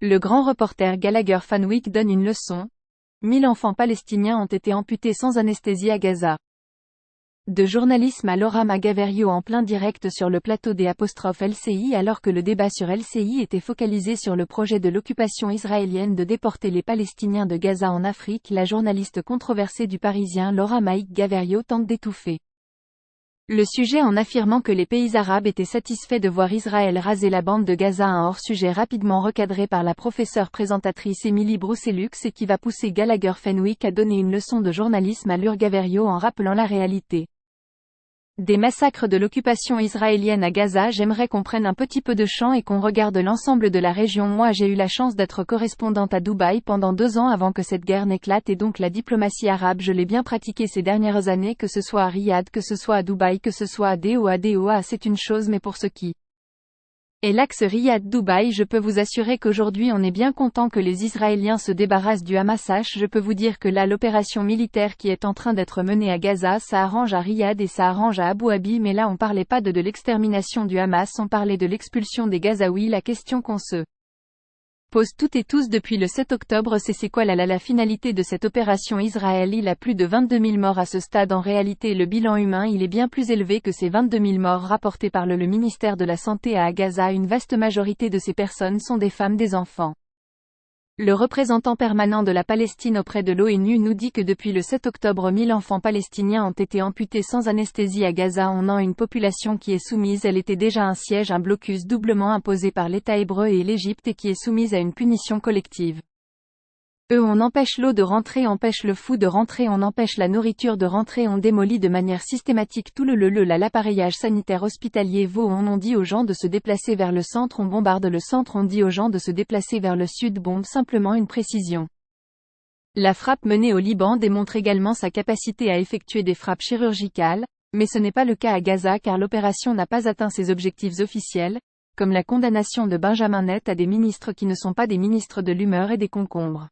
Le grand reporter Gallagher Fanwick donne une leçon. 1000 enfants palestiniens ont été amputés sans anesthésie à Gaza. De journalisme à Laura Magaverio en plein direct sur le plateau des _LCI alors que le débat sur LCI était focalisé sur le projet de l'occupation israélienne de déporter les Palestiniens de Gaza en Afrique, la journaliste controversée du Parisien Laura Magaverio tente d'étouffer le sujet en affirmant que les pays arabes étaient satisfaits de voir Israël raser la bande de Gaza, un hors-sujet rapidement recadré par la professeure présentatrice Émilie Broussellux et qui va pousser Gallagher Fanwick à donner une leçon de journalisme à Gaverio en rappelant la réalité des massacres de l'occupation israélienne à Gaza. J'aimerais qu'on prenne un petit peu de champ et qu'on regarde l'ensemble de la région. Moi j'ai eu la chance d'être correspondante à Dubaï pendant 2 ans avant que cette guerre n'éclate et donc la diplomatie arabe je l'ai bien pratiquée ces dernières années, que ce soit à Riyad, que ce soit à Dubaï, que ce soit à Doha c'est une chose, mais pour ce qui et l'axe Riyad-Dubaï, je peux vous assurer qu'aujourd'hui on est bien content que les Israéliens se débarrassent du Hamas. Je peux vous dire que là l'opération militaire qui est en train d'être menée à Gaza, ça arrange à Riyad et ça arrange à Abu Dhabi, mais là on parlait pas de l'extermination du Hamas, on parlait de l'expulsion des Gazaouis. La question qu'on se pose toutes et tous depuis le 7 octobre, c'est quoi la finalité de cette opération Israël? Il a plus de 22 000 morts à ce stade. En réalité le bilan humain il est bien plus élevé que ces 22 000 morts rapportés par le ministère de la Santé à Gaza. Une vaste majorité de ces personnes sont des femmes, des enfants. Le représentant permanent de la Palestine auprès de l'ONU nous dit que depuis le 7 octobre 1000 enfants palestiniens ont été amputés sans anesthésie à Gaza. On a une population qui est soumise, elle était déjà un siège, un blocus doublement imposé par l'État hébreu et l'Égypte et qui est soumise à une punition collective. On empêche l'eau de rentrer, empêche le fou de rentrer, on empêche la nourriture de rentrer, on démolit de manière systématique tout l'appareillage sanitaire hospitalier. On dit aux gens de se déplacer vers le centre, on bombarde le centre, on dit aux gens de se déplacer vers le sud, bombe. Simplement une précision. La frappe menée au Liban démontre également sa capacité à effectuer des frappes chirurgicales, mais ce n'est pas le cas à Gaza car l'opération n'a pas atteint ses objectifs officiels, comme la condamnation de Benjamin Net à des ministres qui ne sont pas des ministres de l'humeur et des concombres.